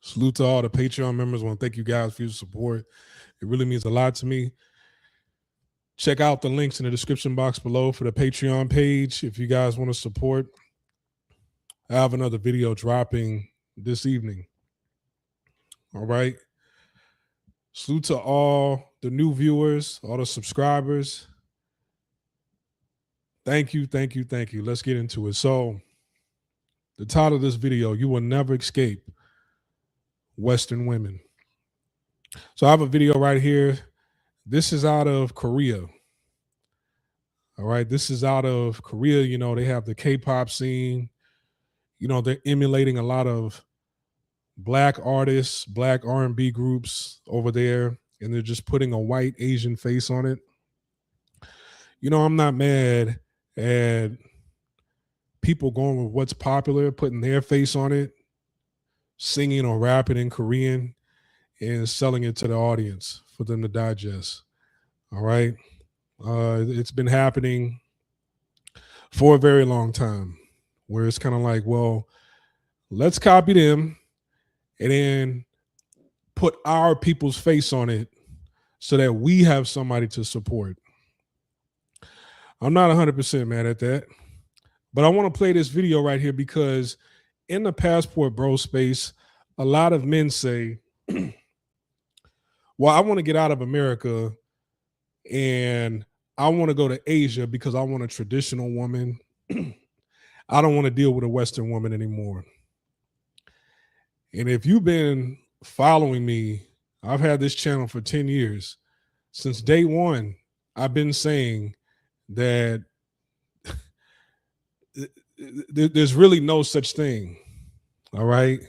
Salute to all the Patreon members. I want to thank you guys for your support. It really means a lot to me. Check out the links in the description box below for the Patreon page if you guys want to support. I have another video dropping this evening. All right. Salute to all the new viewers, all the subscribers. Thank you, thank you, thank you. Let's get into it. So, the title of this video, You Will Never Escape Western Women. So, I have a video right here. This is out of Korea. All right. This is out of Korea. You know, they have the K-pop scene. You know, they're emulating a lot of Black artists, Black R&B groups over there, and they're just putting a white Asian face on it. You know, I'm not mad at people going with what's popular, putting their face on it, singing or rapping in Korean, and selling it to the audience for them to digest. All right. It's been happening for a very long time, where it's kind of like, well, let's copy them and then put our people's face on it so that we have somebody to support. I'm not 100% mad at that, but I want to play this video right here because in the Passport Bro space, a lot of men say, well, I want to get out of America and I want to go to Asia because I want a traditional woman. I don't want to deal with a Western woman anymore. And if you've been following me, I've had this channel for 10 years. Since day one, I've been saying that there's really no such thing. All right.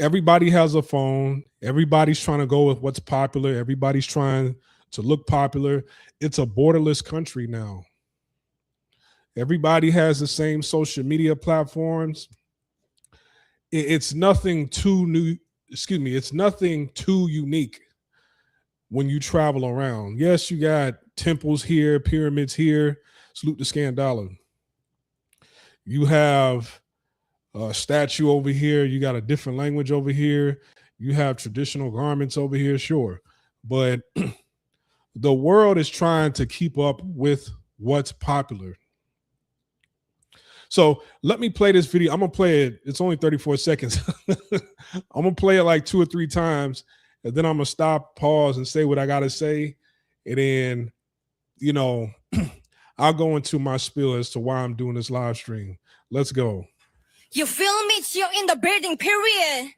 Everybody has a phone. Everybody's trying to go with what's popular. Everybody's trying to look popular. It's a borderless country now. Everybody has the same social media platforms. It's nothing too new. Excuse me. It's nothing too unique when you travel around. Yes, you got temples here, pyramids here. Salute to Scandala. You have a statue over here. You got a different language over here. You have traditional garments over here, sure. But the world is trying to keep up with what's popular. So let me play this video. I'm going to play it. It's only 34 seconds. I'm going to play it like 2 or 3 times. And then I'm going to stop, pause, and say what I got to say. And then, you know, I'll go into my spiel as to why I'm doing this live stream. Let's go. You feel me? You're in the building, period.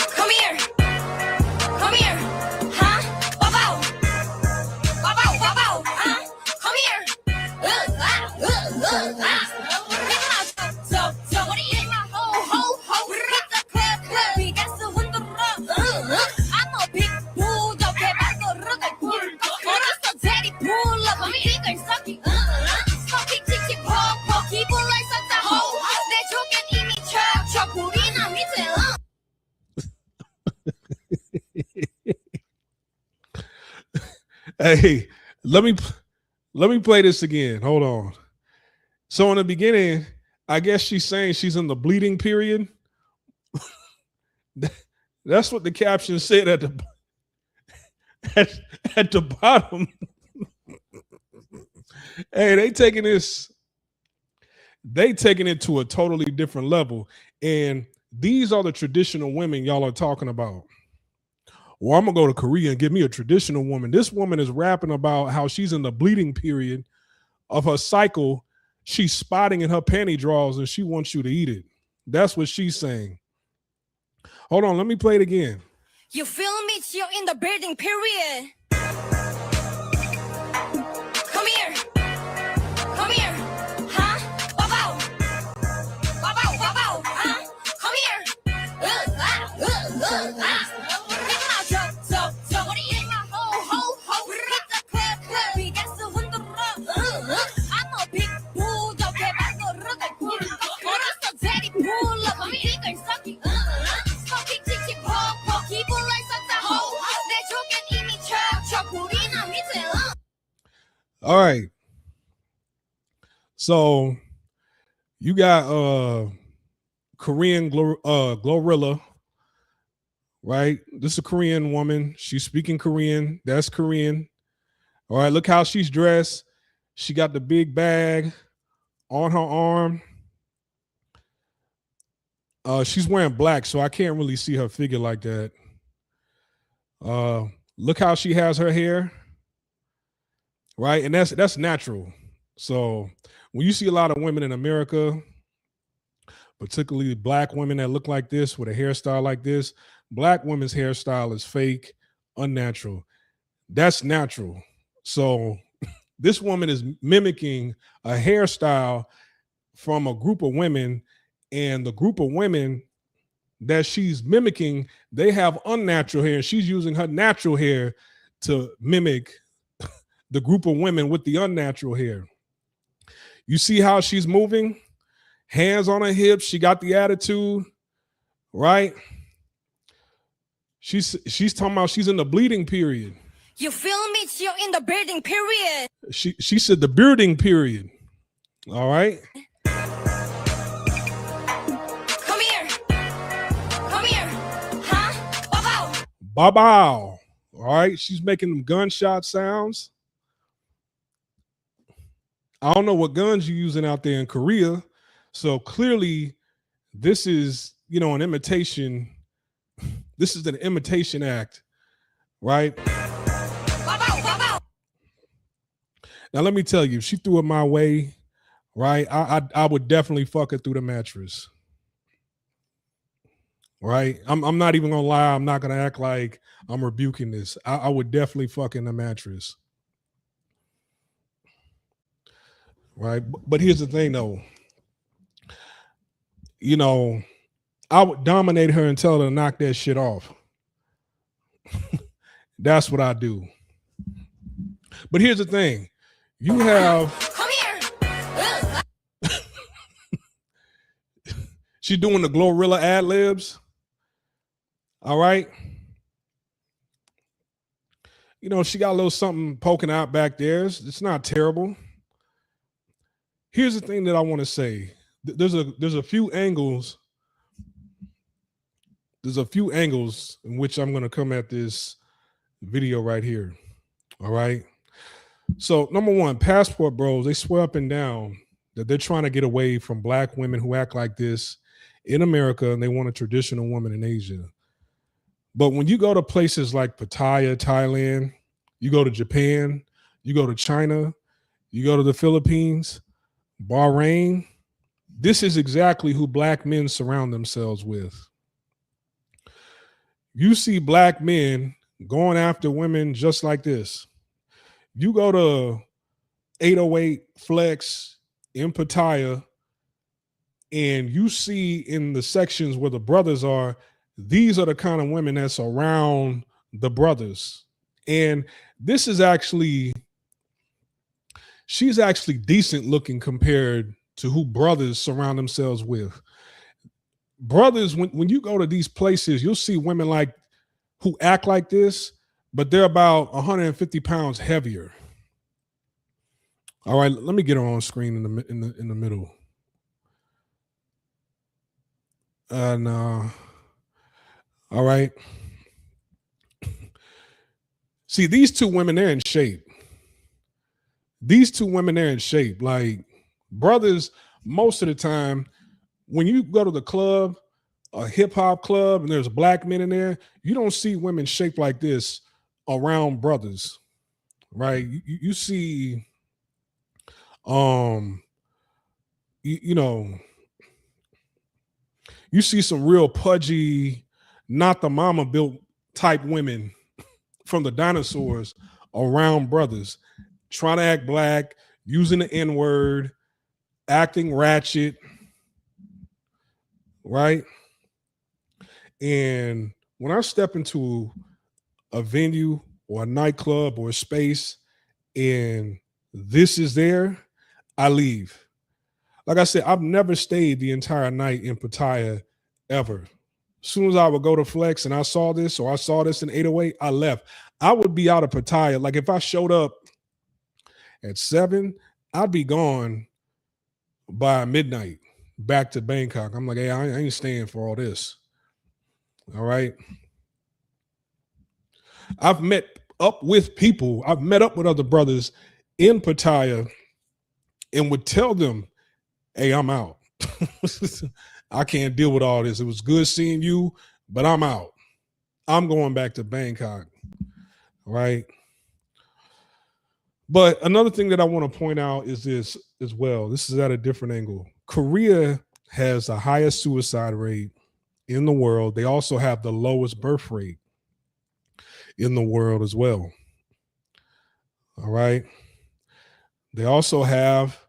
Come here. Come here. Huh? Wow. Wow, wow, huh? Come here. I'm a big bull, Hey, let me play this again. Hold on. So in the beginning, I guess she's saying she's in the bleeding period. That's what the caption said at the bottom. Hey, they taking it to a totally different level. And these are the traditional women y'all are talking about. Well, I'm going to go to Korea and get me a traditional woman. This woman is rapping about how she's in the bleeding period of her cycle. She's spotting in her panty drawers and she wants you to eat it. That's what she's saying. Hold on, let me play it again. You feel me? You're in the building, period. Come here. Come here. Huh? Wow. Wow, huh? Come here. I'm a big bull, All right. So you got Korean Glorilla, right? This is a Korean woman. She's speaking Korean. That's Korean. All right, look how she's dressed. She got the big bag on her arm. She's wearing black, so I can't really see her figure like that. Look how she has her hair, right? And that's natural. So when you see a lot of women in America, particularly black women that look like this with a hairstyle like this, black women's hairstyle is fake, unnatural. That's natural. So this woman is mimicking a hairstyle from a group of women, and the group of women that she's mimicking, they have unnatural hair. She's using her natural hair to mimic the group of women with the unnatural hair. You see how she's moving? Hands on her hips. She got the attitude, right? She's talking about she's in the bleeding period. You feel me? You're in the building period. She said the bearding period. All right. Come here. Come here. Huh? Bow. Bow. All right. She's making them gunshot sounds. I don't know what guns you're using out there in Korea. So clearly, this is, an imitation. This is an imitation act, right? Now, let me tell you, if she threw it my way, right, I would definitely fuck her through the mattress, right? I'm not even going to lie. I'm not going to act like I'm rebuking this. I would definitely fuck in the mattress, right? But here's the thing, though. I would dominate her and tell her to knock that shit off. That's what I do. But here's the thing. You have... Come here. She's doing the Glorilla ad libs. All right. She got a little something poking out back there. It's not terrible. Here's the thing that I want to say. There's a few angles. There's a few angles in which I'm going to come at this video right here. All right. So, number one, passport bros, they swear up and down that they're trying to get away from black women who act like this in America, and they want a traditional woman in Asia. But when you go to places like Pattaya, Thailand, you go to Japan, you go to China, you go to the Philippines, Bahrain, this is exactly who black men surround themselves with. You see black men going after women just like this. You go to 808 Flex in Pattaya, and you see in the sections where the brothers are, these are the kind of women that's around the brothers. And this is she's actually decent looking compared to who brothers surround themselves with. Brothers, when you go to these places, you'll see women who act like this, but they're about 150 pounds heavier. All right, let me get her on screen in the middle. No. All right. See, these two women, they're in shape. These two women, they're in shape. Like brothers, most of the time, when you go to the club, a hip hop club, and there's black men in there, you don't see women shaped like this around brothers, right? You see, you see some real pudgy, not the mama built type women from the dinosaurs around brothers, trying to act black, using the N-word, acting ratchet, right? And when I step into a venue or a nightclub or a space and this is there, I leave. Like I said, I've never stayed the entire night in Pattaya ever. As soon as I would go to Flex and I saw this or I saw this in 808, I left. I would be out of Pattaya. Like if I showed up at 7, I'd be gone by midnight. back to Bangkok. I'm like, hey, I ain't staying for all this. All right. I've met up with other brothers in Pattaya and would tell them, hey, I'm out. I can't deal with all this. It was good seeing you, but I'm out. I'm going back to Bangkok. Right. But another thing that I want to point out is this as well. This is at a different angle. Korea has the highest suicide rate in the world. They also have the lowest birth rate in the world as well. All right. They also have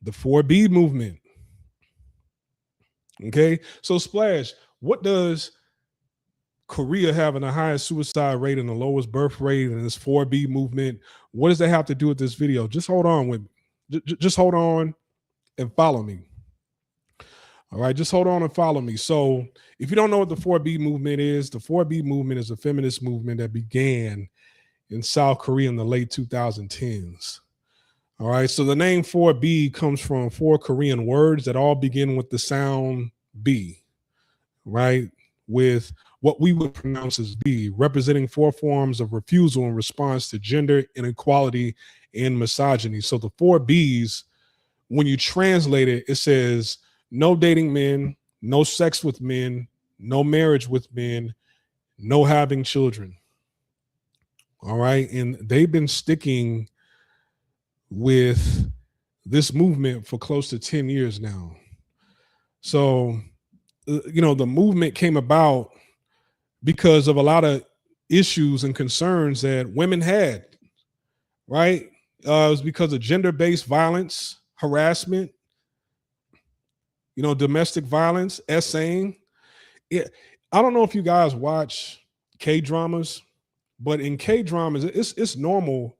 the 4B movement. Okay. So, Splash, what does Korea having the highest suicide rate and the lowest birth rate and this 4B movement, what does that have to do with this video? Just hold on with me. Just hold on and follow me. All right, just hold on and follow me. So if you don't know what the 4B movement is, the 4B movement is a feminist movement that began in South Korea in the late 2010s. All right, so the name 4B comes from 4 Korean words that all begin with the sound B, right? With what we would pronounce as B, representing 4 forms of refusal in response to gender inequality and misogyny. So the 4 Bs, when you translate it, it says no dating men, no sex with men, no marriage with men, no having children. All right. And they've been sticking with this movement for close to 10 years now. So, the movement came about because of a lot of issues and concerns that women had, right? It was because of gender-based violence, harassment, domestic violence, essaying. I don't know if you guys watch K-dramas, but in K-dramas, it's normal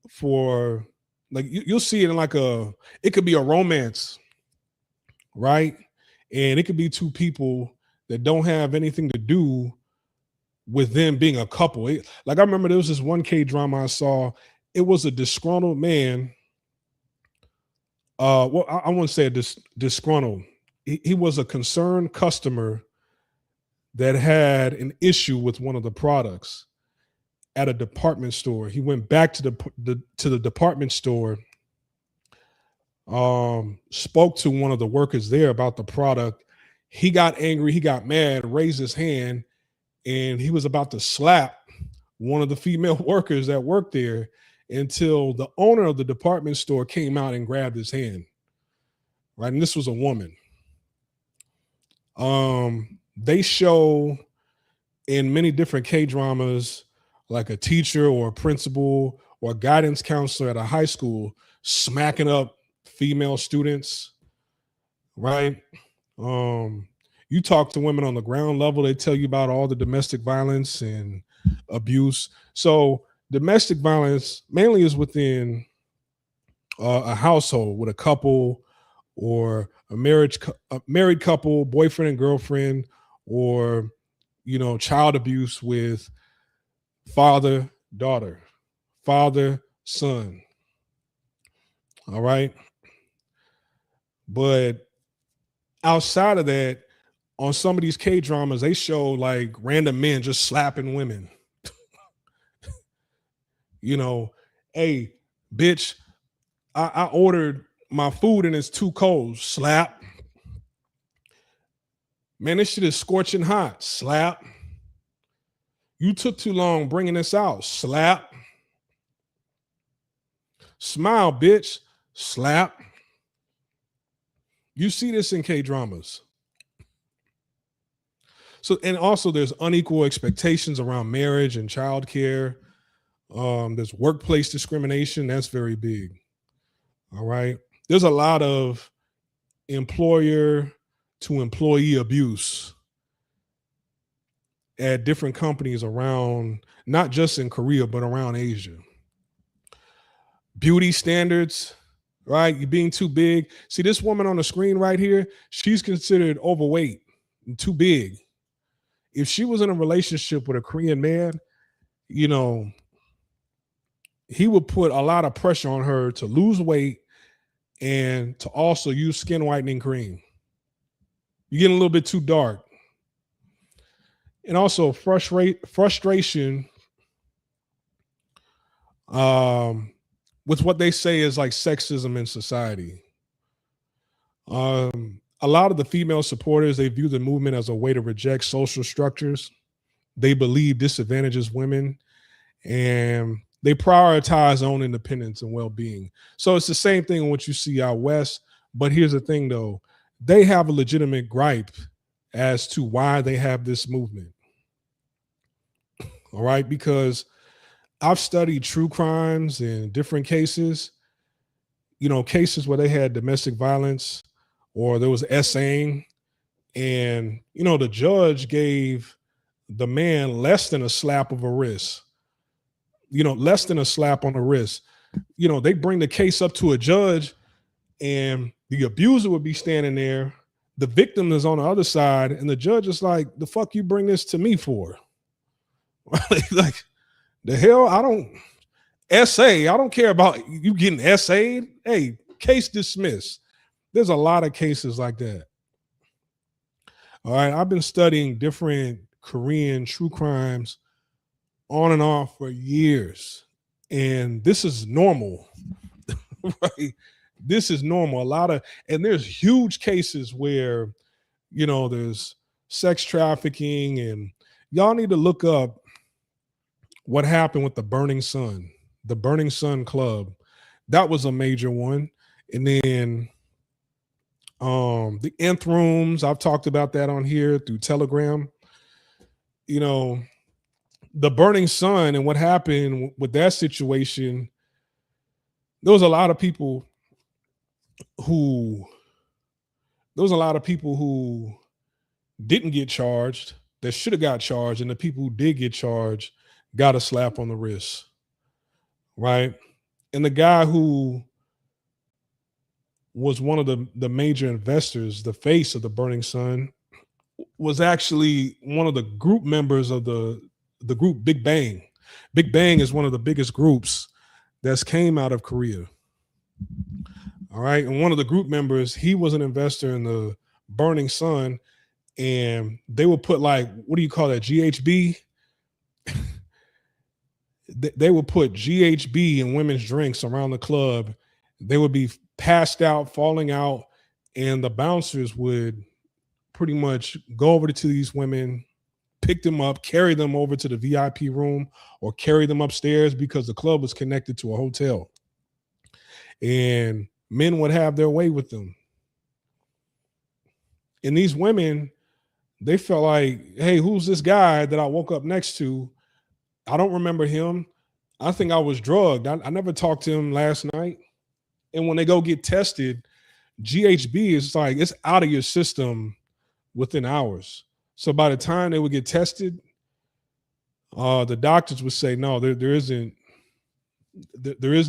for, like, you'll see it in it could be a romance, right? And it could be 2 people that don't have anything to do with them being a couple. I remember there was this one K-drama I saw. It was a disgruntled man. I wouldn't say disgruntled. He was a concerned customer that had an issue with one of the products at a department store. He went back to the department store, spoke to one of the workers there about the product. He got angry, he got mad, raised his hand, and he was about to slap one of the female workers that worked there until the owner of the department store came out and grabbed his hand. Right. And this was a woman. They show in many different K-dramas, like a teacher or a principal or a guidance counselor at a high school smacking up female students, right? You talk to women on the ground level, they tell you about all the domestic violence and abuse. So domestic violence mainly is within a household with a couple or a married couple, boyfriend and girlfriend, or child abuse with father, daughter, father, son. All right. But outside of that, on some of these K-dramas, they show like random men just slapping women. Hey, bitch, I ordered my food and it's too cold. Slap. Man, this shit is scorching hot. Slap. You took too long bringing this out. Slap. Smile, bitch. Slap. You see this in K-dramas. So, and also there's unequal expectations around marriage and childcare. There's workplace discrimination. That's very big. All right. There's a lot of employer to employee abuse at different companies around, not just in Korea, but around Asia. Beauty standards, right? You're being too big. See this woman on the screen right here, she's considered overweight and too big. If she was in a relationship with a Korean man, he would put a lot of pressure on her to lose weight and to also use skin whitening cream. You're getting a little bit too dark. And also frustration with what they say is like sexism in society. A lot of the female supporters, they view the movement as a way to reject social structures. They believe disadvantages women, and they prioritize own independence and well-being. So it's the same thing in what you see out west. But here's the thing, though. They have a legitimate gripe as to why they have this movement. All right, because I've studied true crimes in different cases, cases where they had domestic violence or there was essaying, and the judge gave the man less than a slap of a wrist, less than a slap on the wrist. They bring the case up to a judge, and the abuser would be standing there. The victim is on the other side, and the judge is like, the fuck you bring this to me for? Like, the hell? I don't care about you getting essayed. Hey, case dismissed. There's a lot of cases like that. All right, I've been studying different Korean true crimes on and off for years, and this is normal. Right? This is normal. And there's huge cases where, there's sex trafficking, and y'all need to look up what happened with the Burning Sun Club. That was a major one. And then the Nth Rooms, I've talked about that on here through Telegram. The Burning Sun and what happened with that situation, there was a lot of people who didn't get charged that should have got charged, and the people who did get charged got a slap on the wrist, right? And the guy who was one of the major investors, the face of the Burning Sun, was actually one of the group members of the group Big Bang. Big Bang is one of the biggest groups that's came out of Korea. All right. And one of the group members, he was an investor in the Burning Sun, and they would put, like, what do you call that? GHB? They would put GHB in women's drinks around the club. They would be passed out, falling out, and the bouncers would pretty much go over to these women, pick them up, carry them over to the VIP room, or carry them upstairs, because the club was connected to a hotel. And men would have their way with them. And these women, they felt like, hey, who's this guy that I woke up next to? I don't remember him. I think I was drugged. I never talked to him last night. And when they go get tested, GHB is like, it's out of your system within hours. So by the time they would get tested, the doctors would say, no, there is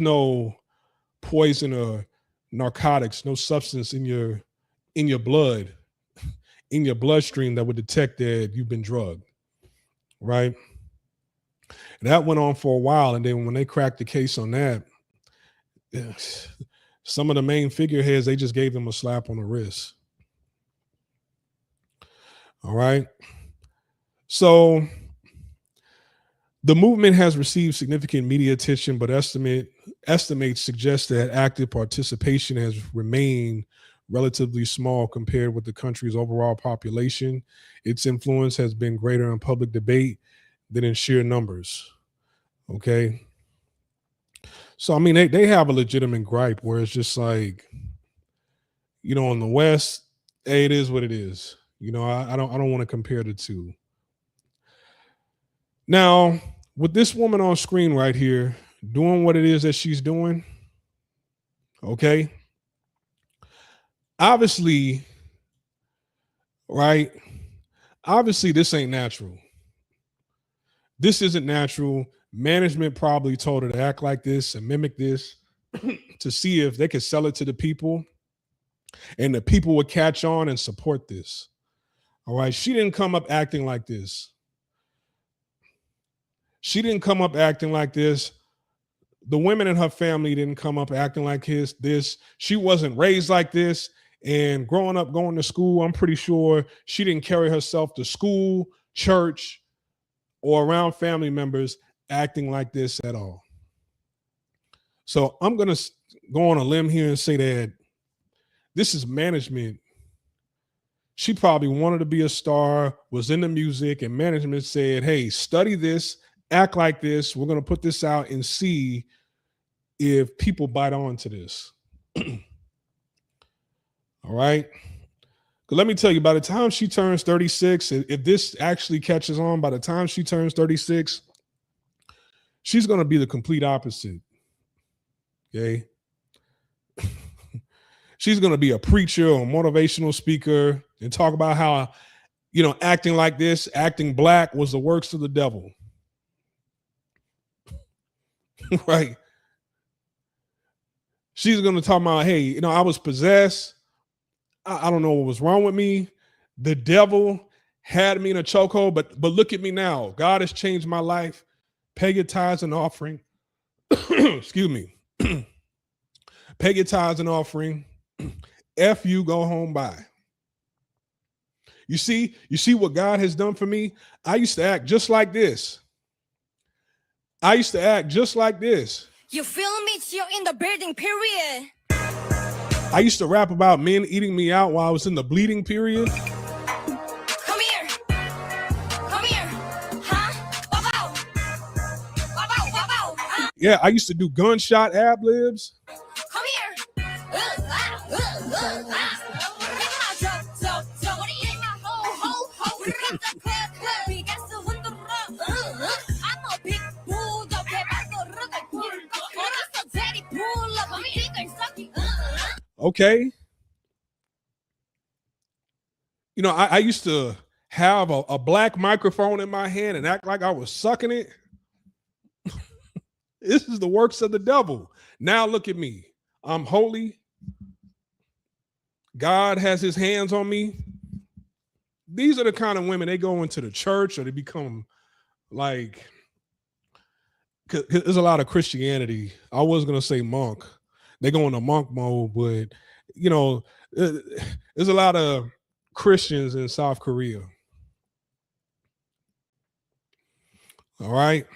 no poison or narcotics, no substance in your blood, in your bloodstream that would detect that you've been drugged, right? And that went on for a while. And then when they cracked the case on that, some of the main figureheads, they just gave them a slap on the wrist. All right. So the movement has received significant media attention, but estimates suggest that active participation has remained relatively small compared with the country's overall population. Its influence has been greater in public debate than in sheer numbers. Okay. So, I mean, they have a legitimate gripe where it's just like, in the West, hey, it is what it is. I don't want to compare the two. Now, with this woman on screen right here doing what it is that she's doing, okay, obviously, right? Obviously, this ain't natural. This isn't natural. Management probably told her to act like this and mimic this to see if they could sell it to the people, and the people would catch on and support this. All right. She didn't come up acting like this. She didn't come up acting like this the women in her family didn't come up acting like this. She wasn't raised like this. And growing up, going to school, I'm pretty sure she didn't carry herself to school, church, or around family members acting like this at all. So I'm going to go on a limb here and say that this is management. She probably wanted to be a star, was into music, and management said, hey, study this, act like this. We're going to put this out and see if people bite on to this. All right. Because let me tell you, by the time she turns 36, if this actually catches on, by the time she turns 36, she's going to be the complete opposite. Okay. She's going to be a preacher or motivational speaker and talk about how, acting like this, acting black was the works of the devil. Right. She's going to talk about, hey, I was possessed. I don't know what was wrong with me. The devil had me in a chokehold, but look at me now. God has changed my life. Pay your tithes and offering. Excuse me. Pay your tithes and offering. F you, go home, bye. You see what God has done for me? I used to act just like this. I used to act just like this. You feel me? You're in the building, period. I used to rap about men eating me out while I was in the bleeding period. Come here. Come here. Huh? Wow. Wow. Huh? Yeah, I used to do gunshot ad-libs. Come here. I'm a big bulldog. Okay. I used to have a black microphone in my hand and act like I was sucking it. This is the works of the devil. Now look at me. I'm holy. God has his hands on me. These are the kind of women, they go into the church or they become like, cause there's a lot of Christianity. I was going to say monk. They go into monk mode, but there's a lot of Christians in South Korea. All right.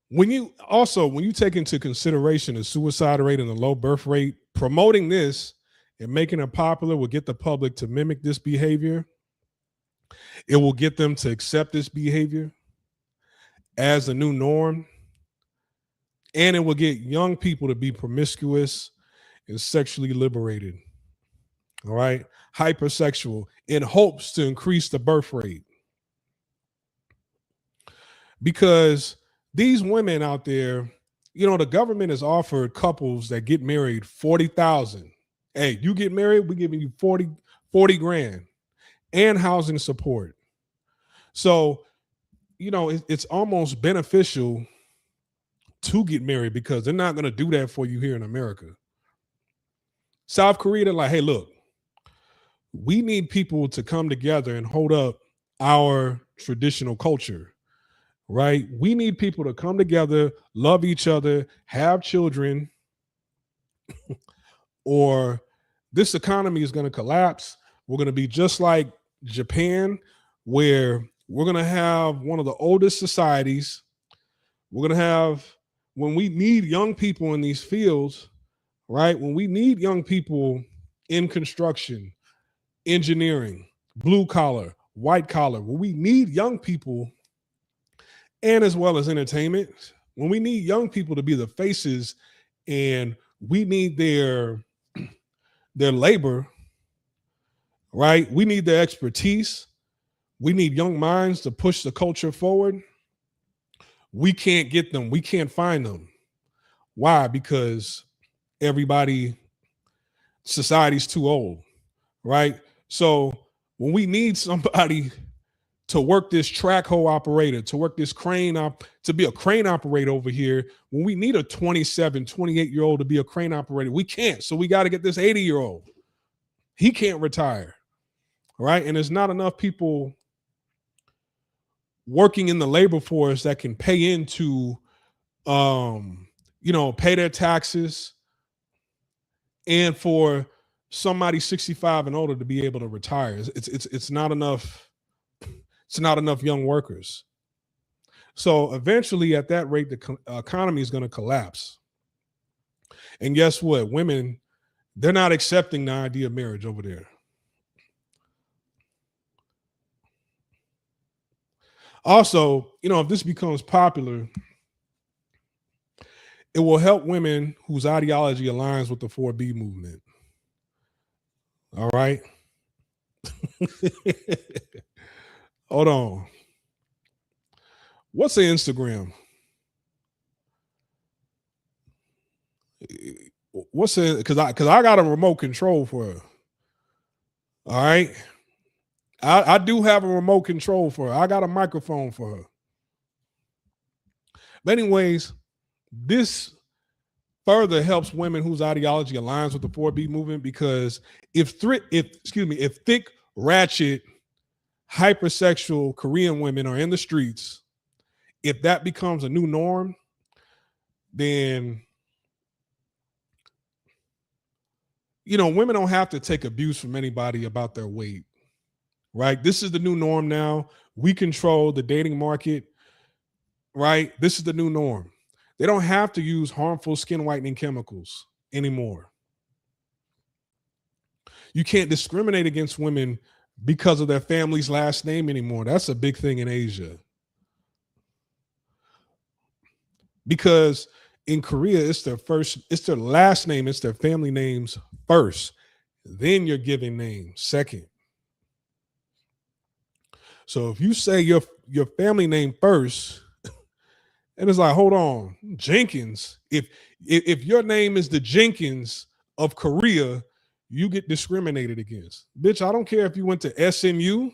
When you take into consideration the suicide rate and the low birth rate, promoting this and making it popular will get the public to mimic this behavior. It will get them to accept this behavior as a new norm. And it will get young people to be promiscuous and sexually liberated. All right. Hypersexual in hopes to increase the birth rate. Because these women out there, the government has offered couples that get married $40,000. Hey, you get married, we're giving you 40 grand and housing support. So, it's almost beneficial to get married because they're not going to do that for you here in America. South Korea, they're like, hey, look, we need people to come together and hold up our traditional culture, right? We need people to come together, love each other, have children, or this economy is going to collapse. We're going to be just like Japan, where we're going to have one of the oldest societies. We're going to have, when we need young people in these fields, right? When we need young people in construction, engineering, blue collar, white collar, when we need young people, and as well as entertainment, when we need young people to be the faces and we need their labor, right? We need their expertise. We need young minds to push the culture forward. We can't get them. We can't find them. Why? Because society's too old, right? So when we need somebody to work this track hole operator, to work this crane to be a crane operator over here, when we need a 27, 28-year-old to be a crane operator, we can't. So we got to get this 80-year-old. He can't retire, right? And there's not enough people working in the labor force that can pay into pay their taxes, and for somebody 65 and older to be able to retire. It's not enough. It's not enough young workers. So eventually, at that rate, the economy is going to collapse. And guess what? Women, they're not accepting the idea of marriage over there. Also, if this becomes popular, it will help women whose ideology aligns with the 4B movement. All right. Hold on. What's an Instagram? What's it? Because I got a remote control for her. All right. I do have a remote control for her. I got a microphone for her. But anyways, this further helps women whose ideology aligns with the 4B movement, because if thick, ratchet, hypersexual Korean women are in the streets, if that becomes a new norm, then women don't have to take abuse from anybody about their weight, right? This is the new norm now. We control the dating market, right? This is the new norm. They don't have to use harmful skin whitening chemicals anymore. You can't discriminate against women because of their family's last name anymore. That's a big thing in Asia. Because in Korea, it's their last name, it's their family names first. Then your given name second. So if you say your family name first, and it's like, hold on, Jenkins. If your name is the Jenkins of Korea, you get discriminated against. Bitch, I don't care if you went to SMU.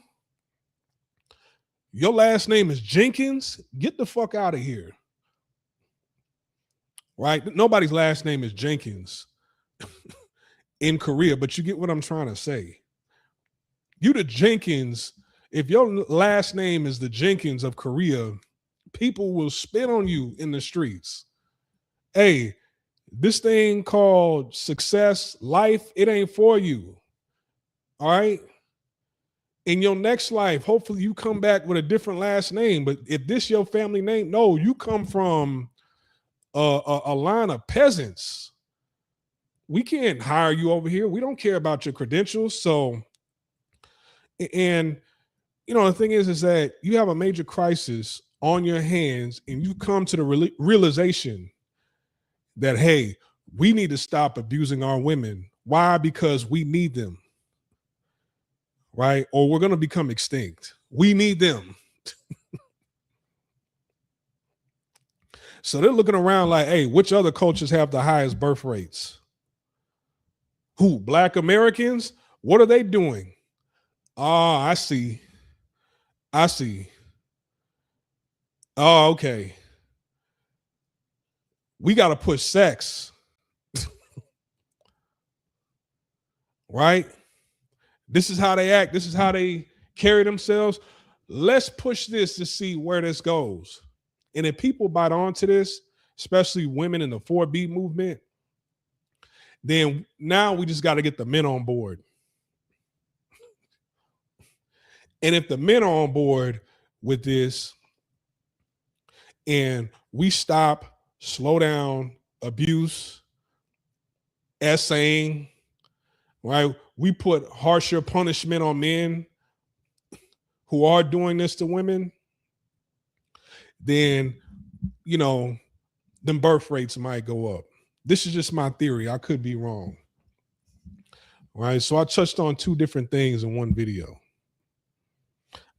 Your last name is Jenkins. Get the fuck out of here. Right? Nobody's last name is Jenkins in Korea, but you get what I'm trying to say. You the Jenkins. If your last name is the Jenkins of Korea, people will spit on you in the streets. Hey, this thing called success, life, it ain't for you. All right? In your next life, hopefully you come back with a different last name. But if this your family name, no, you come from a line of peasants. We can't hire you over here. We don't care about your credentials. So, and the thing is that you have a major crisis on your hands, and you come to the realization that, hey, we need to stop abusing our women. Why? Because we need them, right? Or we're going to become extinct. We need them. So they're looking around like, hey, which other cultures have the highest birth rates? Who? Black Americans? What are they doing? I see. Oh, okay. We got to push sex. Right? This is how they act. This is how they carry themselves. Let's push this to see where this goes. And if people bite onto this, especially women in the 4B movement, then now we just got to get the men on board. And if the men are on board with this, and we stop, slow down abuse, essaying, right? We put harsher punishment on men who are doing this to women, then, them birth rates might go up. This is just my theory. I could be wrong. Right? So I touched on two different things in one video.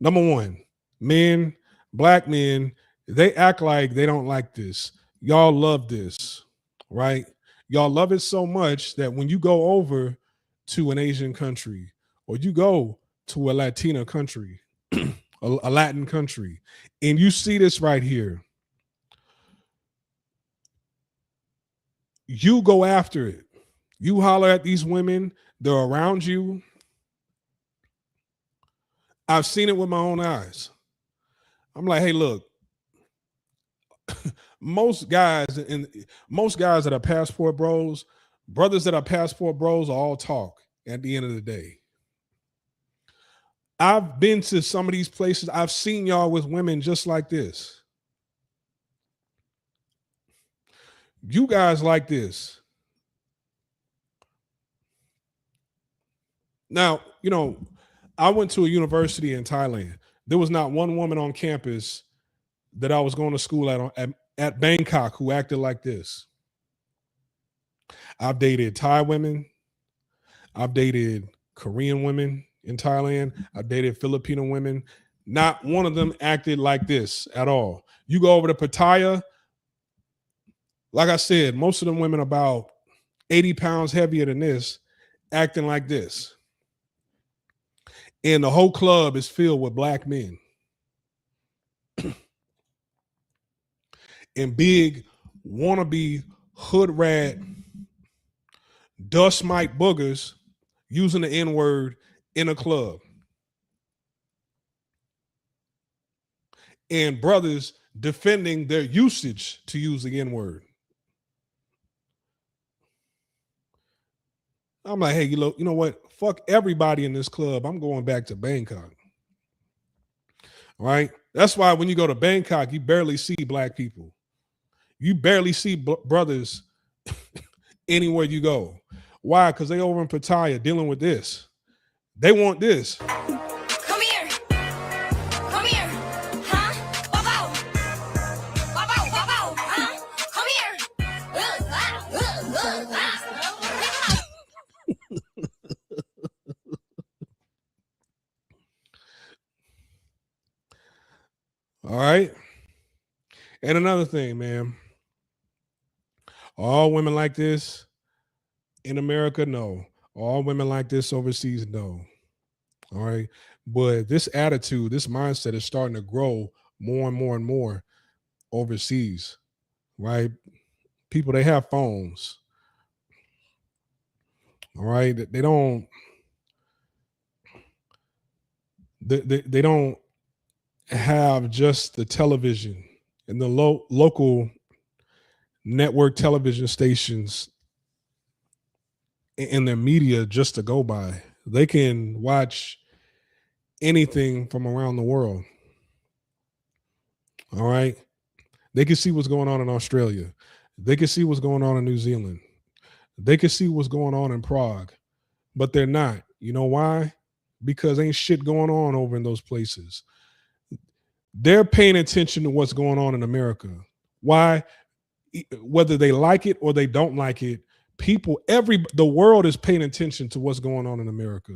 Number one, men, black men, they act like they don't like this. Y'all love this, right? Y'all love it so much that when you go over to an Asian country, or you go to a Latina country, a Latin country, and you see this right here, you go after it. You holler at these women, they're around you. I've seen it with my own eyes. I'm like, hey, look, most guys that are passport bros, brothers that are passport bros, all talk at the end of the day. I've been to some of these places. I've seen y'all with women just like this. You guys like this. Now, I went to a university in Thailand. There was not one woman on campus that I was going to school at Bangkok who acted like this. I've dated Thai women. I've dated Korean women in Thailand. I've dated Filipino women. Not one of them acted like this at all. You go over to Pattaya, like I said, most of them women about 80 pounds heavier than this, acting like this. And the whole club is filled with black men. And big wannabe hood rat dust mite boogers using the N-word in a club. And brothers defending their usage to use the N-word. I'm like, hey, you know what? Fuck everybody in this club. I'm going back to Bangkok. All right? That's why when you go to Bangkok, you barely see black people. You barely see brothers anywhere you go. Why? Because they over in Pattaya dealing with this. They want this. Come here. Come here. Huh? Bow. Huh? Come here. All right. And another thing, man. All women like this in America? No. All women like this overseas? No. All right. But this attitude, this mindset is starting to grow more and more and more overseas, right? People, they have phones. All right. They don't have just the television and the local network television stations in their media just to go by. They can watch anything from around the world. All right. They can see what's going on in Australia. They can see what's going on in New Zealand. They can see what's going on in Prague, but they're not. You know why? Because ain't shit going on over in those places. They're paying attention to what's going on in America. Why? Whether they like it or they don't like it, the world is paying attention to what's going on in America.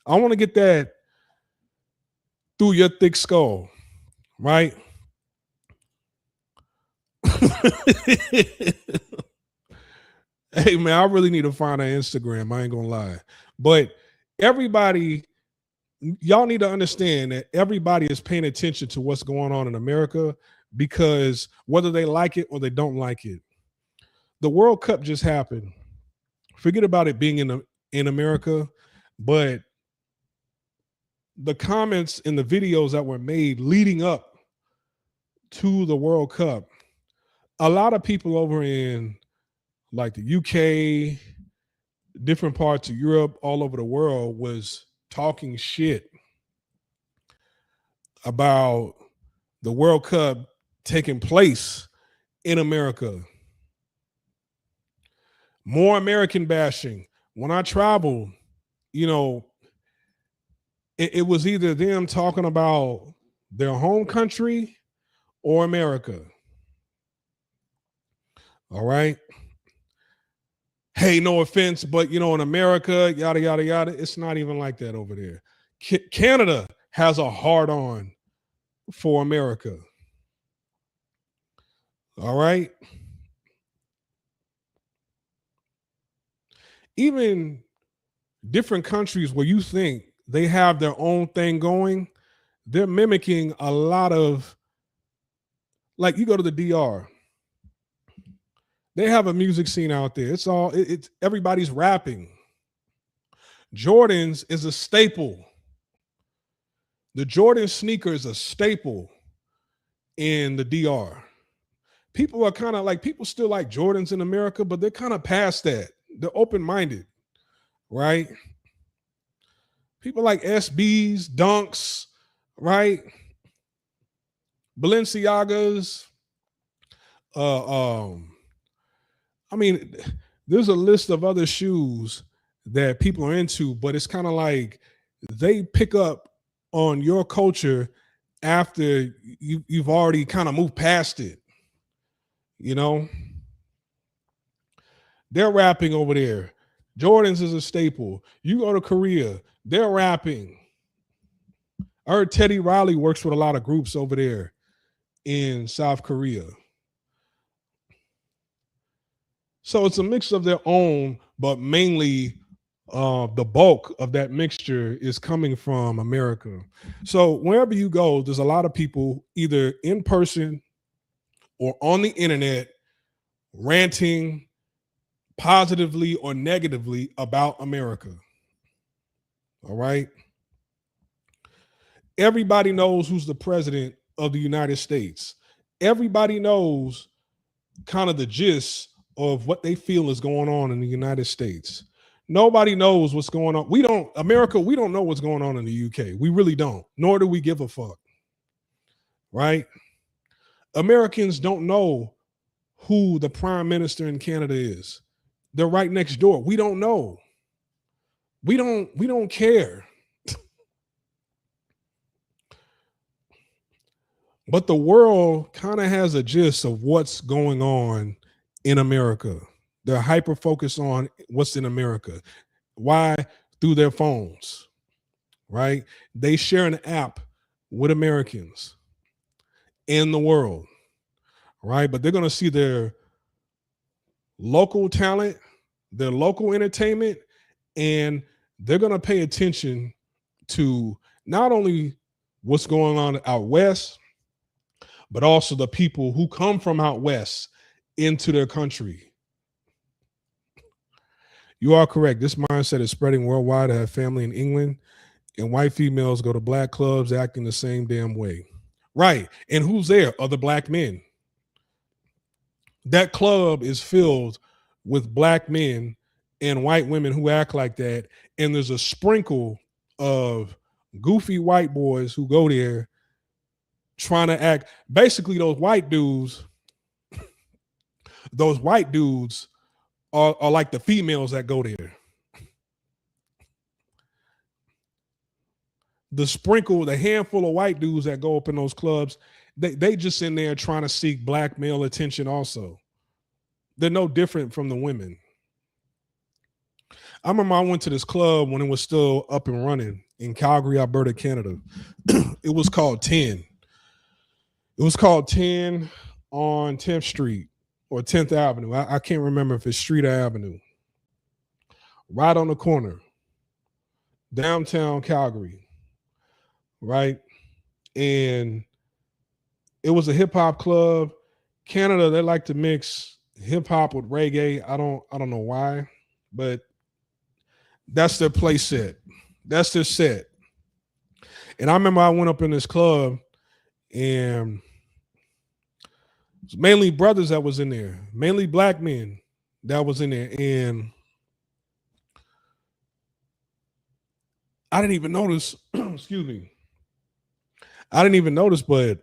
I want to get that through your thick skull, right? Hey, man, I really need to find an Instagram. I ain't gonna lie. But y'all need to understand that everybody is paying attention to what's going on in America, because whether they like it or they don't like it, the World Cup just happened. Forget about it being in America, but the comments in the videos that were made leading up to the World Cup, a lot of people over in like the UK, different parts of Europe, all over the world was talking shit about the World Cup taking place in America. More American bashing. When I traveled, it was either them talking about their home country or America. All right. Hey, no offense, but in America, yada, yada, yada, it's not even like that over there. Canada has a hard on for America. All right. Even different countries where you think they have their own thing going, they're mimicking a lot of, like, you go to the DR. They have a music scene out there. It's everybody's rapping. Jordans is a staple. The Jordan sneaker is a staple in the DR. people are kind of like, people still like Jordans in America, but they're kind of past that. They're open-minded, right? People like SBs, Dunks, right? Balenciagas. I mean, there's a list of other shoes that people are into, but it's kind of like they pick up on your culture after you've already kind of moved past it. You know, they're rapping over there. Jordans is a staple. You go to Korea, they're rapping. I heard Teddy Riley works with a lot of groups over there in South Korea. So it's a mix of their own, but mainly the bulk of that mixture is coming from America. So wherever you go, there's a lot of people either in person or on the internet ranting positively or negatively about America. All right. Everybody knows who's the president of the United States. Everybody knows kind of the gist of what they feel is going on in the United States. Nobody knows what's going on. We don't know what's going on in the UK. We really don't, nor do we give a fuck. Right? Americans don't know who the prime minister in Canada is. They're right next door. We don't know. We don't care. But the world kind of has a gist of what's going on in America. They're hyper focused on what's in America. Why? Through their phones, right? They share an app with Americans in the world, right? But they're going to see their local talent, their local entertainment, and they're going to pay attention to not only what's going on out west, but also the people who come from out west into their country. You are correct. This mindset is spreading worldwide. I have family in England, and white females go to black clubs acting the same damn way. Right. And who's there? Other black men. That club is filled with black men and white women who act like that. And there's a sprinkle of goofy white boys who go there trying to act. Basically, those white dudes are like the females that go there. The handful of white dudes that go up in those clubs, they just in there trying to seek black male attention also. They're no different from the women. I remember I went to this club when it was still up and running in Calgary, Alberta, Canada. It was called 10. It was called 10 on 10th Street or 10th Avenue. I can't remember if it's Street or Avenue. Right on the corner. Downtown Calgary. Right? And it was a hip hop club. Canada, they like to mix hip hop with reggae. I don't know why, but that's their play set. That's their set. And I remember I went up in this club and it was mainly brothers that was in there, mainly black men that was in there. And I didn't even notice, excuse me. I didn't even notice, but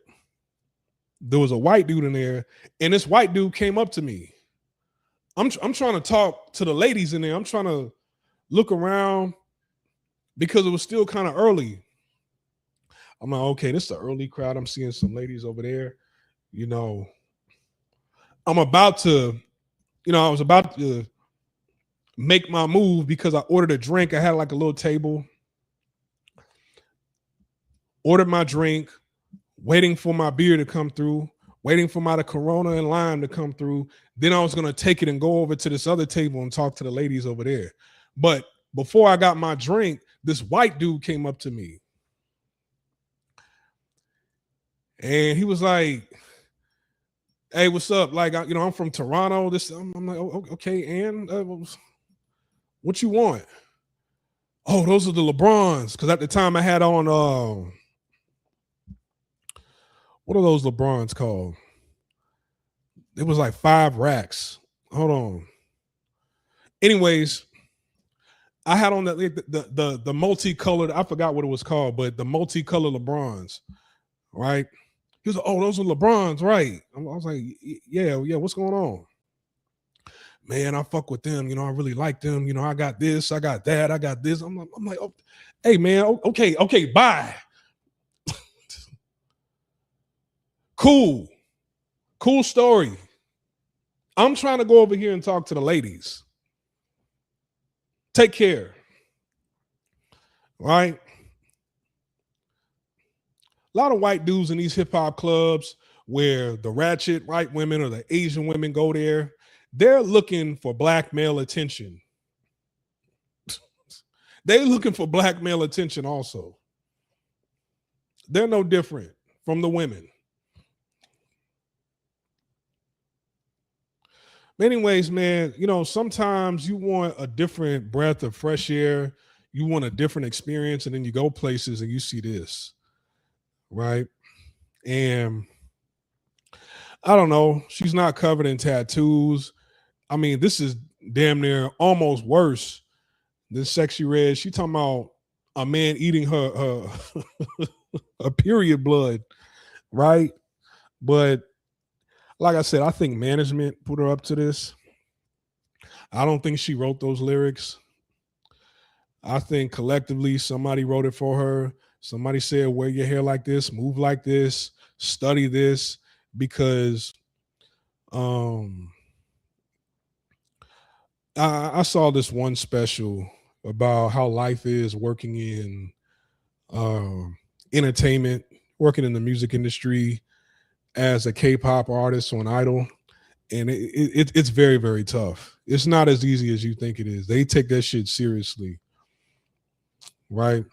there was a white dude in there, and this white dude came up to me. I'm trying to talk to the ladies in there. I'm trying to look around because it was still kind of early. I'm like, okay, this is an early crowd. I'm seeing some ladies over there. You know, I was about to make my move because I ordered a drink. I had like a little table. Ordered my drink, waiting for my beer to come through, waiting for my Corona and lime to come through. Then I was going to take it and go over to this other table and talk to the ladies over there. But before I got my drink, this white dude came up to me. And he was like, hey, what's up? Like, I'm from Toronto. I'm like, oh, okay, and what you want? Oh, those are the LeBrons. Because at the time I had on, what are those LeBrons called? It was like 5 racks. Hold on. Anyways, I had on the multicolored, I forgot what it was called, but the multicolored LeBrons, right? He was like, oh, those are LeBrons, right? I was like, yeah, what's going on? Man, I fuck with them. I really like them. I got this, I got that, I got this. I'm like, oh, hey, man, okay, bye. Cool story. I'm trying to go over here and talk to the ladies. Take care. Right? A lot of white dudes in these hip hop clubs where the ratchet white women or the Asian women go there, they're looking for black male attention. They're looking for black male attention also. They're no different from the women. Anyways, man, sometimes you want a different breath of fresh air. You want a different experience, and then you go places and you see this, right? And I don't know. She's not covered in tattoos. I mean, this is damn near almost worse than Sexy Red. She talking about a man eating her a period blood, right? But like I said, I think management put her up to this. I don't think she wrote those lyrics. I think collectively somebody wrote it for her. Somebody said, wear your hair like this, move like this, study this, because I saw this one special about how life is working in entertainment, working in the music industry as a K-pop artist on Idol. And it's very, very tough. It's not as easy as you think it is. They take that shit seriously, right?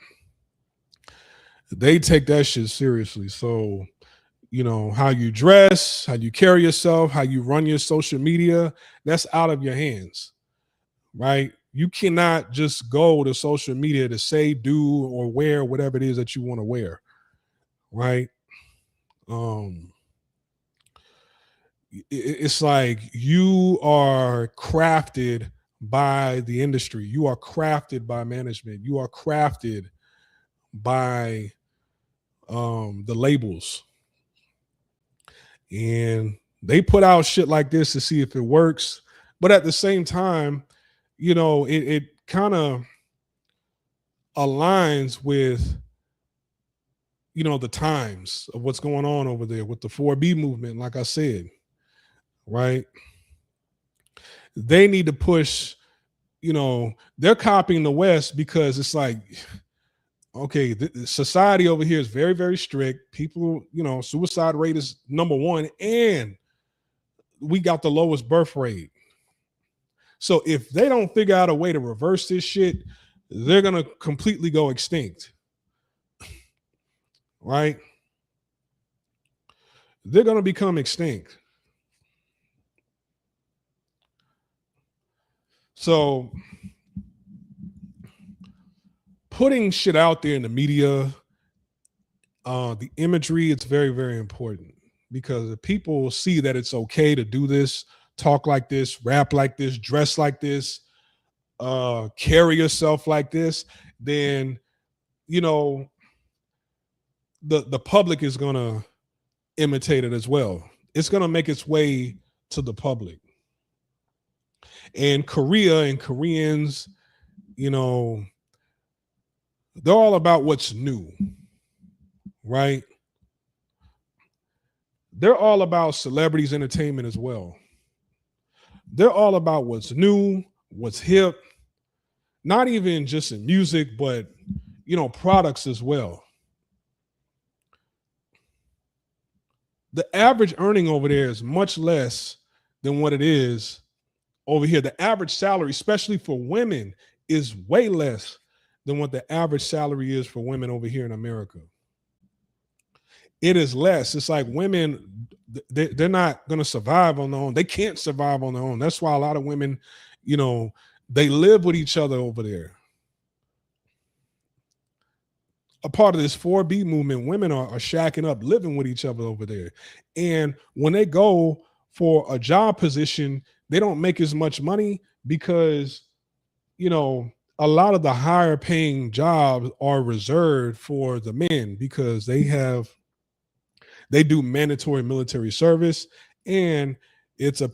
They take that shit seriously. So, how you dress, how you carry yourself, how you run your social media, that's out of your hands, right? You cannot just go to social media to say, do, or wear whatever it is that you want to wear, right? It's like you are crafted by the industry. You are crafted by management. You are crafted by the labels. And they put out shit like this to see if it works. But at the same time, it kind of aligns with, the times of what's going on over there with the 4B movement, like I said, right? They need to push, they're copying the West because it's like, okay, the society over here is very, very strict. People, suicide rate is number 1, and we got the lowest birth rate. So if they don't figure out a way to reverse this shit, they're going to completely go extinct. Right? They're going to become extinct. So putting shit out there in the media, the imagery, it's very, very important, because if people see that it's okay to do this, talk like this, rap like this, dress like this, carry yourself like this, then, the public is going to imitate it as well. It's going to make its way to the public. And Korea and Koreans, they're all about what's new, right? They're all about celebrities entertainment as well. They're all about what's new, what's hip, not even just in music, but, products as well. The average earning over there is much less than what it is over here. The average salary, especially for women, is way less than what the average salary is for women over here in America. It is less. It's like women, they're not going to survive on their own. They can't survive on their own. That's why a lot of women, they live with each other over there. A part of this 4B movement, women are shacking up, living with each other over there. And when they go for a job position, they don't make as much money because, you know, a lot of the higher paying jobs are reserved for the men because they do mandatory military service, and it's a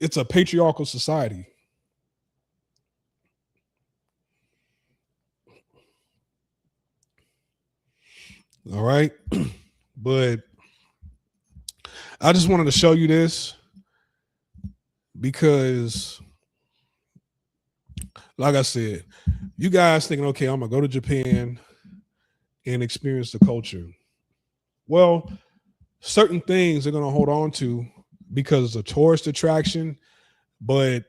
it's a patriarchal society. All right. But I just wanted to show you this because, like I said, you guys thinking, okay, I'm gonna go to Japan and experience the culture. Well, certain things they're gonna hold on to because it's a tourist attraction, but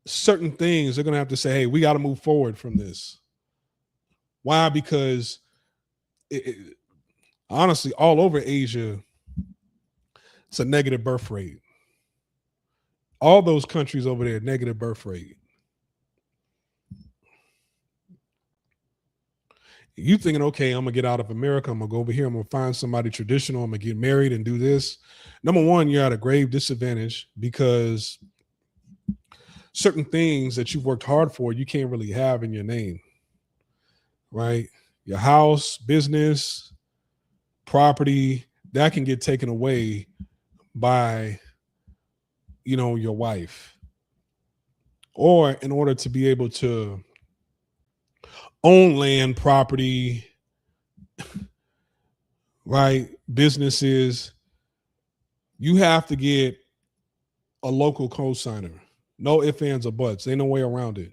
certain things they're gonna have to say, hey, we got to move forward from this. Why? Because honestly, all over Asia, it's a negative birth rate. All those countries over there, negative birth rate. You thinking, okay, I'm gonna get out of America, I'm gonna go over here, I'm gonna find somebody traditional, I'm gonna get married and do this. Number one, you're at a grave disadvantage because certain things that you've worked hard for, you can't really have in your name, right? Your house, business, property, that can get taken away by, you know, your wife. Or in order to be able to own land, property, right, businesses, you have to get a local co-signer. No ifs, ands, or buts. Ain't no way around it.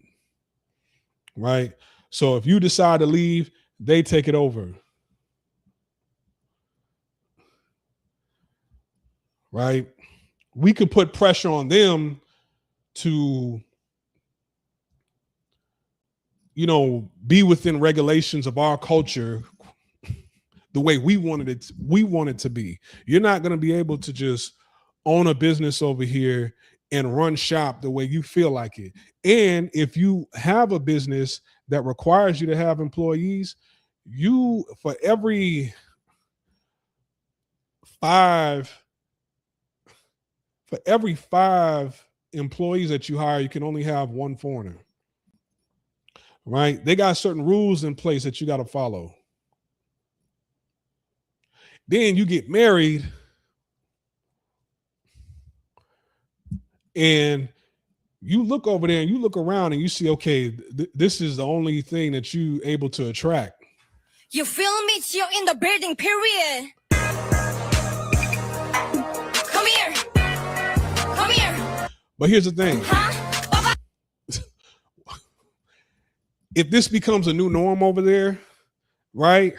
Right? So if you decide to leave, they take it over. Right? We could put pressure on them to, you know, be within regulations of our culture the way we wanted it to be. You're not going to be able to just own a business over here and run shop the way you feel like it. And if you have a business that requires you to have employees, you, for every five employees that you hire, you can only have one foreigner. Right? They got certain rules in place that you got to follow. Then you get married and you look over there and you look around and you see, okay, this is the only thing that you able to attract. You feel me? You're in the building, period. Come here. Come here. But here's the thing. Huh? If this becomes a new norm over there, right,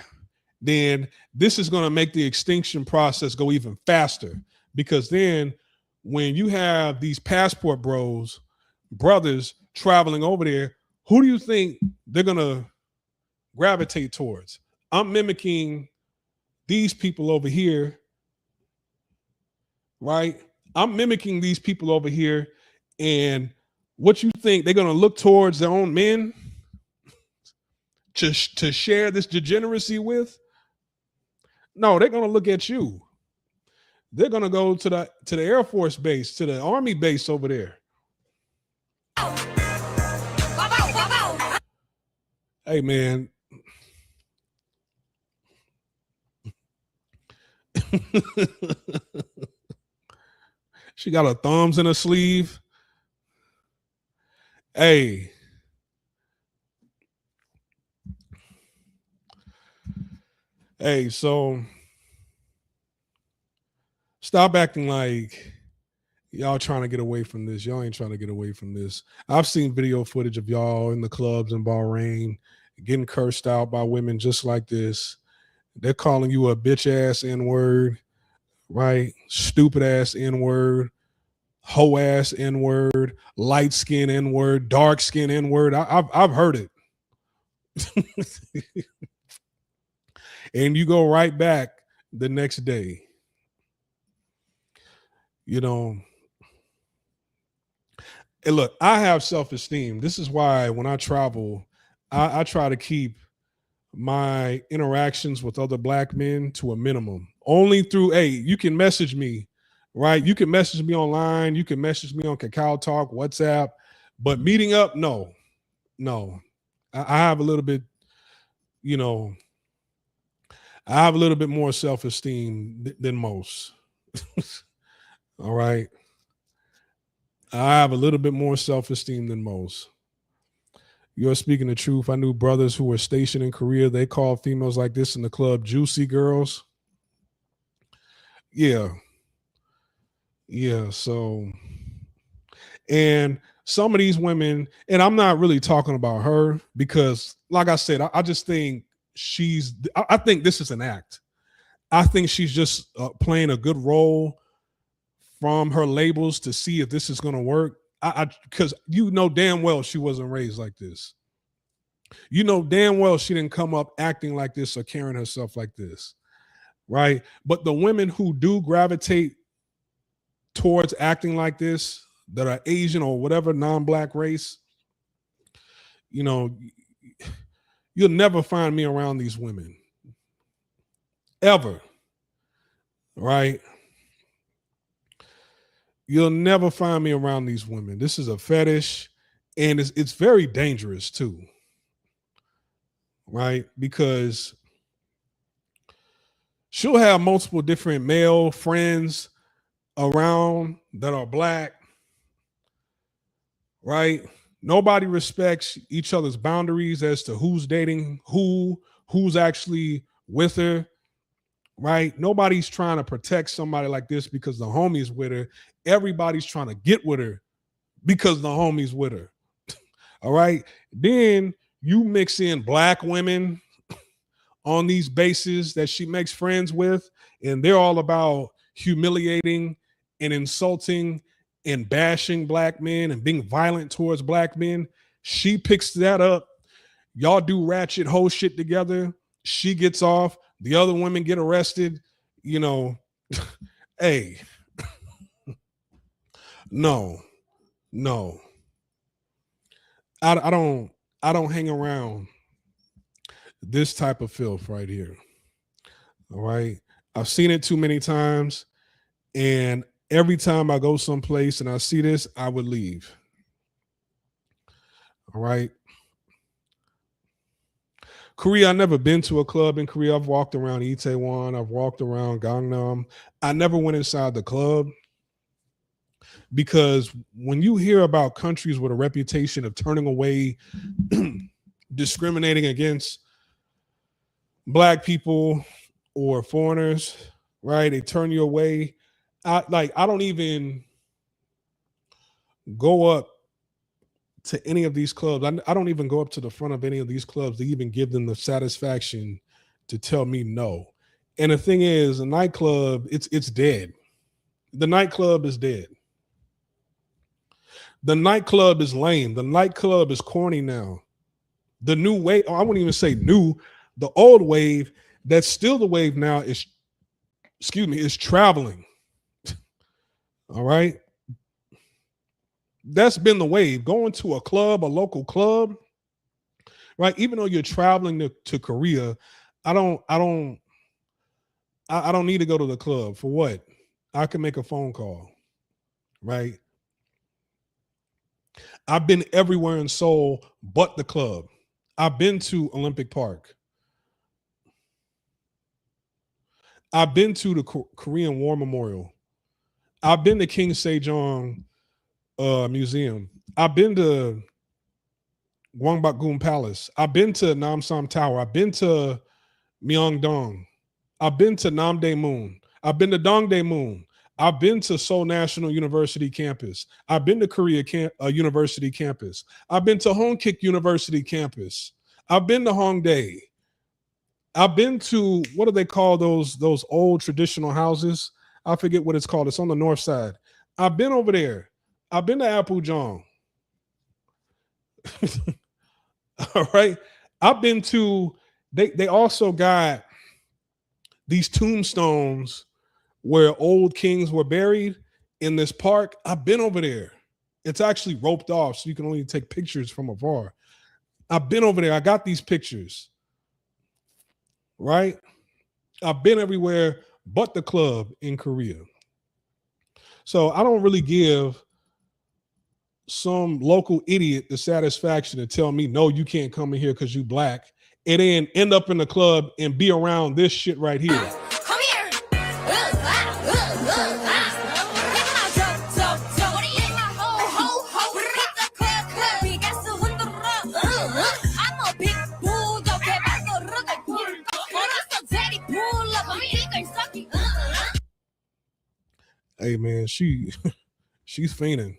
then this is going to make the extinction process go even faster. Because then when you have these passport brothers traveling over there, who do you think they're going to gravitate towards? I'm mimicking these people over here, right? I'm mimicking these people over here. And what you think they're going to look towards their own men to share this degeneracy with? No, they're going to look at you. They're going to go to the Air Force base, to the Army base over there. Hey, man. She got her thumbs in her sleeve. Hey. Hey, so stop acting like y'all trying to get away from this. Y'all ain't trying to get away from this. I've seen video footage of y'all in the clubs in Bahrain getting cursed out by women just like this. They're calling you a bitch ass N-word, right? Stupid ass N-word, hoe ass N-word, light skin N-word, dark skin N-word. I've heard it. And you go right back the next day. You know, and look, I have self-esteem. This is why when I travel, I try to keep my interactions with other black men to a minimum. Only through, hey, you can message me right? You can message me online, you can message me on Kakao Talk, WhatsApp, but meeting up, no. I have a little bit, you know, I have a little bit more self-esteem than most. All right. I have a little bit more self-esteem than most. You're speaking the truth. I knew brothers who were stationed in Korea. They called females like this in the club juicy girls. Yeah. Yeah. So, and some of these women, and I'm not really talking about her because, like I said, I just think I think this is an act. I think she's just playing a good role from her labels to see if this is going to work. Because you know damn well she wasn't raised like this. You know damn well she didn't come up acting like this or carrying herself like this, right? But the women who do gravitate towards acting like this, that are Asian or whatever non-black race, you know, you'll never find me around these women. Ever. Right? You'll never find me around these women. This is a fetish, and it's very dangerous too. Right? Because she'll have multiple different male friends around that are black, right? Nobody respects each other's boundaries as to who's dating who's actually with her, right? Nobody's trying to protect somebody like this because the homie's with her. Everybody's trying to get with her because the homie's with her. All right. Then you mix in black women on these bases that she makes friends with, and they're all about humiliating and insulting and bashing black men and being violent towards black men. She picks that up. Y'all do ratchet whole shit together. She gets off. The other women get arrested. You know, hey, no. I don't hang around this type of filth right here. All right. I've seen it too many times. And every time I go someplace and I see this, I would leave. All right. Korea, I've never been to a club in Korea. I've walked around Itaewon. I've walked around Gangnam. I never went inside the club because when you hear about countries with a reputation of turning away, discriminating against black people or foreigners, right? They turn you away. I don't even go up to any of these clubs. I don't even go up to the front of any of these clubs to even give them the satisfaction to tell me no. And the thing is, a nightclub, it's dead. The nightclub is dead. The nightclub is lame. The nightclub is corny now. The new wave, I wouldn't even say new, the old wave, that's still the wave now is traveling. All right. That's been the wave. Going to a club, a local club, right? Even though you're traveling to Korea, I don't need to go to the club. For what? I can make a phone call, right? I've been everywhere in Seoul but the club. I've been to Olympic Park. I've been to the Korean War Memorial. I've been to King Sejong Museum. I've been to Gwangbakgung Palace. I've been to Namsan Tower. I've been to Myeongdong. I've been to Namdaemun. I've been to Dongdaemun. I've been to Seoul National University campus. I've been to Korea University campus. I've been to Hongik University campus. I've been to Hongdae. I've been to, what do they call those old traditional houses? I forget what it's called. It's on the north side. I've been over there. I've been to Apgujeong. All right. I've been to, they also got these tombstones where old kings were buried in this park. I've been over there. It's actually roped off, so you can only take pictures from afar. I've been over there. I got these pictures. Right? I've been everywhere but the club in Korea. So I don't really give some local idiot the satisfaction to tell me, no, you can't come in here because you black, and then end up in the club and be around this shit right here. Come here. I'm a big bulldog. Hey man, she's fiending.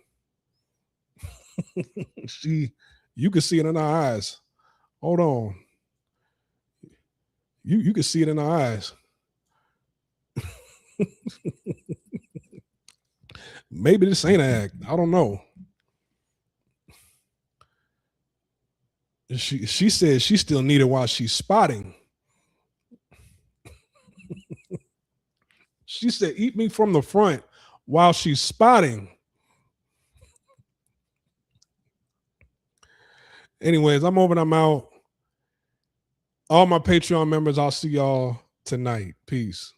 You can see it in her eyes. Hold on. You can see it in her eyes. Maybe this ain't an act. I don't know. She said she still need it while she's spotting. She said, eat me from the front while she's spotting. Anyways, I'm over and I'm out. All my Patreon members, I'll see y'all tonight. Peace.